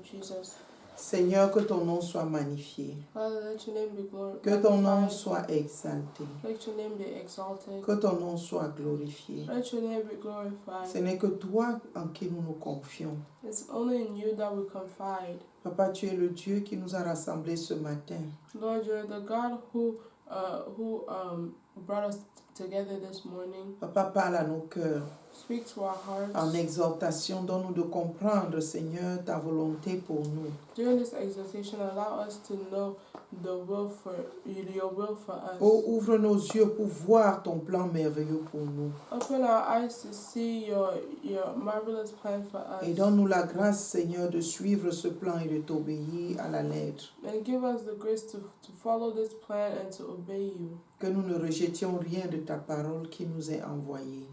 of Jesus. Seigneur, que ton nom soit magnifié, Father, let your name be que ton nom glorified. soit exalté, Let your name be exalted. que ton nom soit glorifié. Let your name be glorified. Ce n'est que toi en qui nous nous confions. It's only in you that we confide. Papa, tu es le Dieu qui nous a rassemblés ce matin. Lord, you're the God who brought us together this morning. Papa, parle à nos cœurs. Speak to our hearts. En exhortation, donne-nous de comprendre, Seigneur, ta volonté pour nous. During this exhortation, allow us to know your will for us. Oh, ouvre nos yeux pour voir ton plan merveilleux pour nous. Open our eyes to see your marvelous plan for us. Et donne-nous la grâce, Seigneur, de suivre ce plan et de t'obéir à la lettre. And give us the grace to follow this plan and to obey you. Que nous ne rejetions rien de ta parole qui nous est envoyée.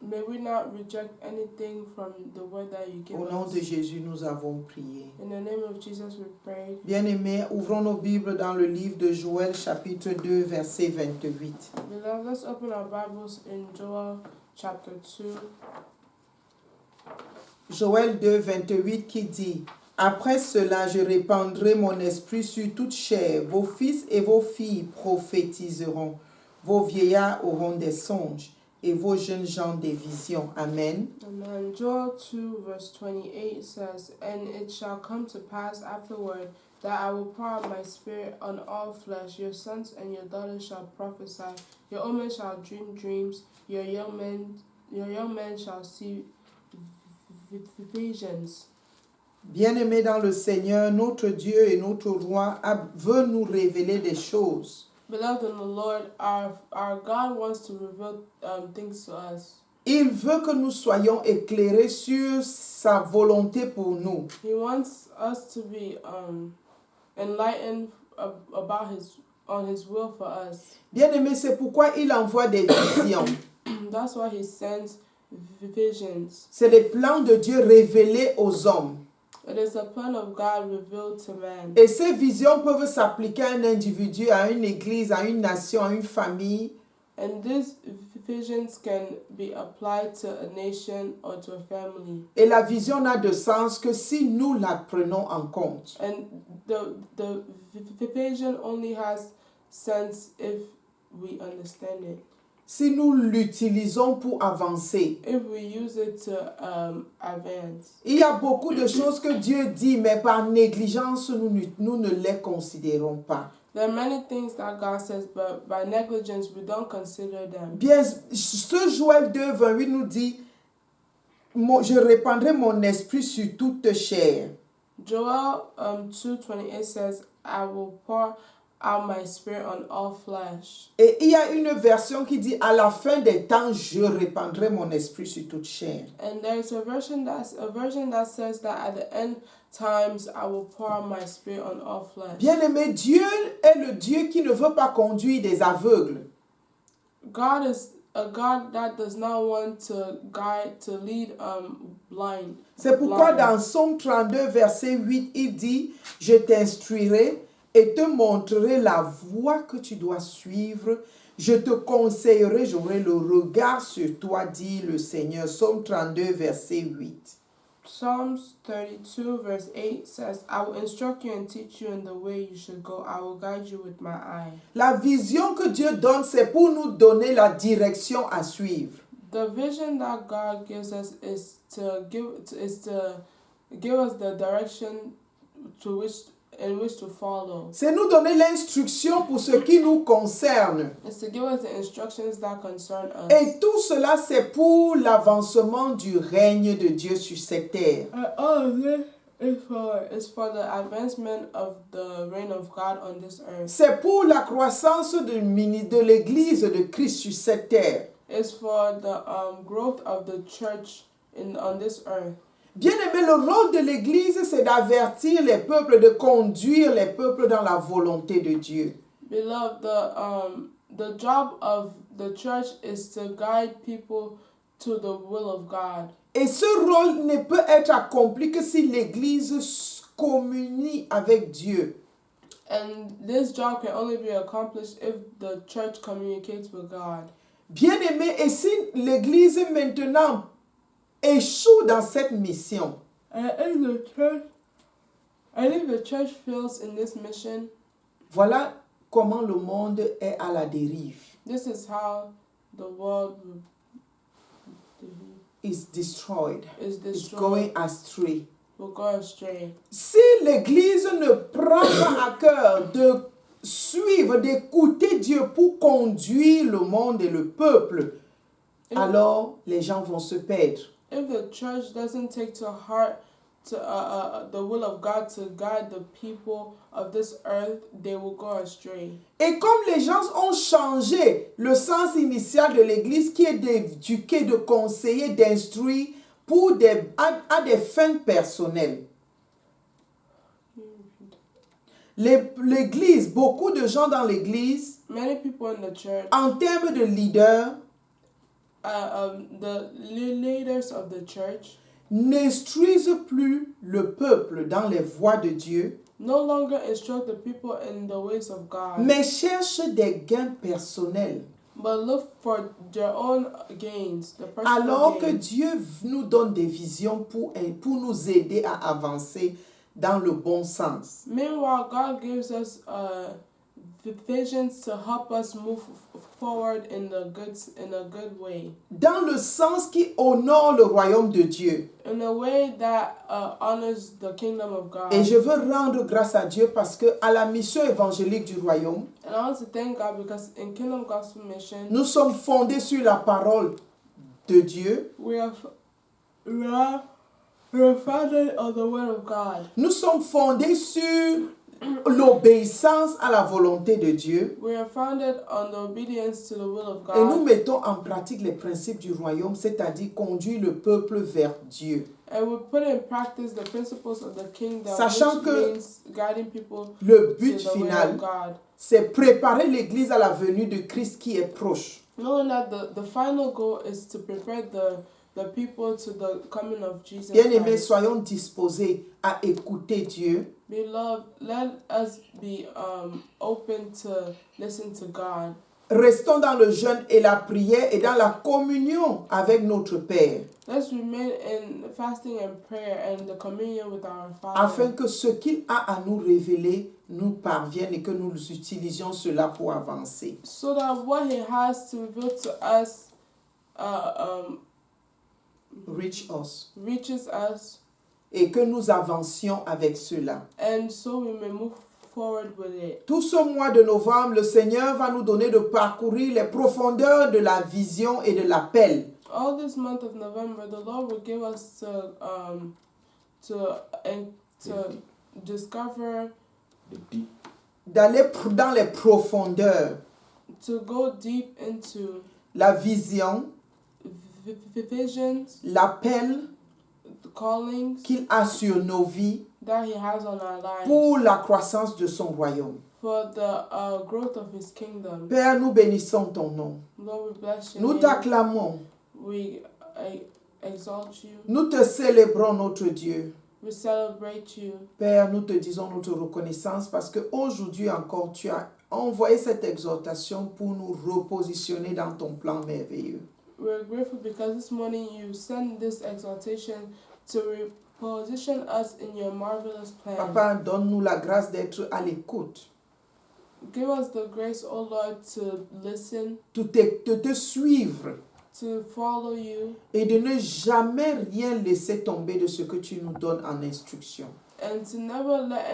May we not reject anything from the word that you give Au nom us. de Jésus, nous avons prié. In the name of Jesus, we pray. Bien-aimés, ouvrons nos Bibles dans le livre de Joël, chapitre 2, verset 28. Beloved, let's open our Bibles in Joel chapter 2. Joël 2, 28 qui dit: Après cela, je répandrai mon esprit sur toute chair. Vos fils et vos filles prophétiseront. Vos vieillards auront des songes et vos jeunes gens des visions. Amen. Amen. Joel 2 verse 28 says, And it shall come to pass afterward that I will pour out my spirit on all flesh. Your sons and your daughters shall prophesy. Your old men shall dream dreams. Your young men shall see visions. Bien-aimés dans le Seigneur, notre Dieu et notre Roi veut nous révéler des choses. Beloved in the Lord, our God wants to reveal things to us. Il veut que nous soyons éclairés sur sa volonté pour nous. He wants us to be enlightened about his will for us. Bien-aimés, c'est pourquoi il envoie des visions. That's why he sends visions. C'est les plans de Dieu révélés aux hommes. It is the plan of God revealed to man. Et ces visions peuvent s'appliquer à un individu, à une église, à une nation, à une famille. And these visions can be applied to a nation or to a family. Et la vision n'a de sens que si nous la prenons en compte. And the vision only has sense if we understand it. Si nous l'utilisons pour avancer. If we use it to advance. Il y a beaucoup de choses que Dieu dit, mais par négligence, nous ne les considérons pas. There are many things that God says, but by negligence, we don't consider them. Bien, ce Joël 2, 28 nous dit, je répandrai mon esprit sur toute chair. Joel 2:28 says, I will pour out my spirit on all flesh. Et il y a une version qui dit, à la fin des temps, je répandrai mon esprit sur toute chair. And there's a version that says that at the end times I will pour out my spirit on all flesh. Bien-aimé, Dieu est le Dieu qui ne veut pas conduire des aveugles. God is a God that does not want to lead blind. C'est pourquoi dans Psaume 32, verset 8, il dit, je t'instruirai et te montrerai la voie que tu dois suivre. Je te conseillerai, j'aurai le regard sur toi, dit le Seigneur. Psaume 32, verset 8. Psalms 32 verse 8 says, I will instruct you and teach you in the way you should go. I will guide you with my eye. La vision que Dieu donne, c'est pour nous donner la direction à suivre. The vision that God gives us is to give us the direction in which to follow. C'est nous donner l'instruction pour ce qui nous concerne. It's to give us the instructions that concern us. Et tout cela, c'est pour l'avancement du règne de Dieu sur cette terre. And all of this is for the advancement of the reign of God on this earth. C'est pour la croissance de l'Église de Christ sur cette terre. It's for the growth of the church on this earth. Bien-aimé, le rôle de l'Église, c'est d'avertir les peuples, de conduire les peuples dans la volonté de Dieu. Beloved, the job of the church is to guide people to the will of God. Et ce rôle ne peut être accompli que si l'Église communie avec Dieu. And this job can only be accomplished if the church communicates with God. Bien-aimé, et si l'Église maintenant échoue dans cette mission, And if the church And if the church fails in this mission, voilà comment le monde est à la dérive. this is how the world Is destroyed. is It's destroyed, going astray. will go astray. Si l'Église ne prend pas à cœur de suivre, d'écouter Dieu pour conduire le monde et le peuple, If, alors les gens vont se perdre. if the church doesn't take to heart to the will of God to guide the people of this earth, they will go astray. Et comme les gens ont changé le sens initial de l'Église qui est d'éduquer, de conseiller, d'instruire à des fins personnelles. L'Église, beaucoup de gens dans l'Église, Many people in the church, en termes de leaders, the leaders of the church, n'instruisent plus le peuple dans les voies de Dieu, no longer instruct the people in the ways of God, mais cherchent des gains personnels. but look for their own gains, the personal Alors que gains. Dieu nous donne des visions pour nous aider à avancer dans le bon sens. Meanwhile, God gives us visions to help us move forward in a good way, Dans le sens qui honore le royaume de Dieu. in a way that honors the kingdom of God. Et je veux rendre grâce à Dieu parce que à la mission évangélique du royaume, And I want to thank God because in Kingdom Gospel Mission, nous sommes fondés sur la parole de Dieu. we are founded on the Word of God. Nous sommes fondés sur l'obéissance à la volonté de Dieu. We are founded on the obedience to the will of Et nous God. mettons en pratique les principes du royaume, c'est-à-dire conduire le peuple vers Dieu. And we put in practice the principles of the kingdom, Sachant which que means guiding people Le to but the way final, of God. c'est préparer l'Église à la venue de Christ qui est proche. Knowing that the final goal is to prepare the people to the coming of Jesus Bien-aimés, Christ. soyons disposés à écouter Dieu, Beloved, let us be open to listen to God. restons dans le jeûne et la prière et dans la communion avec notre Père, Let's remain in fasting and prayer and the communion with our Father, afin que ce qu'il a à nous révéler nous parvienne et que nous utilisions cela pour avancer. so that what He has to reveal to us Reach us. reaches us, Et que nous avancions avec cela. and so we may move forward with it. Tout ce mois de novembre, le Seigneur va nous donner de parcourir les profondeurs de la vision et de l'appel. All this month of November, the Lord will give us to discover, D'aller dans les profondeurs. to go deep into La vision, visions, l'appel the callings qu'il a sur nos vies that He has on our lives pour la croissance de son royaume. for the growth of His kingdom. Père, nous bénissons ton nom. Lord, we bless your Nous name. t'acclamons. We exalt you. Nous te célébrons, notre Dieu. We celebrate you. Père, nous te disons notre reconnaissance parce qu'aujourd'hui encore, tu as envoyé cette exhortation pour nous repositionner dans ton plan merveilleux. We're grateful because this morning you sent this exhortation to reposition us in your marvelous plan. Papa, donne-nous la grâce d'être à l'écoute, Give us the grace, O Lord, to listen, de te suivre to follow you, et de ne jamais rien laisser tomber de ce que tu nous donnes en instruction. and to never let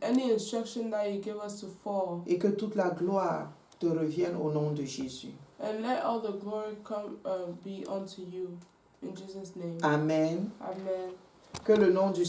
any instruction that you give us to fall. Et que toute la gloire te revienne au nom de Jésus. And let all the glory come be unto you. In Jesus' name. Amen. Amen. Que le nom du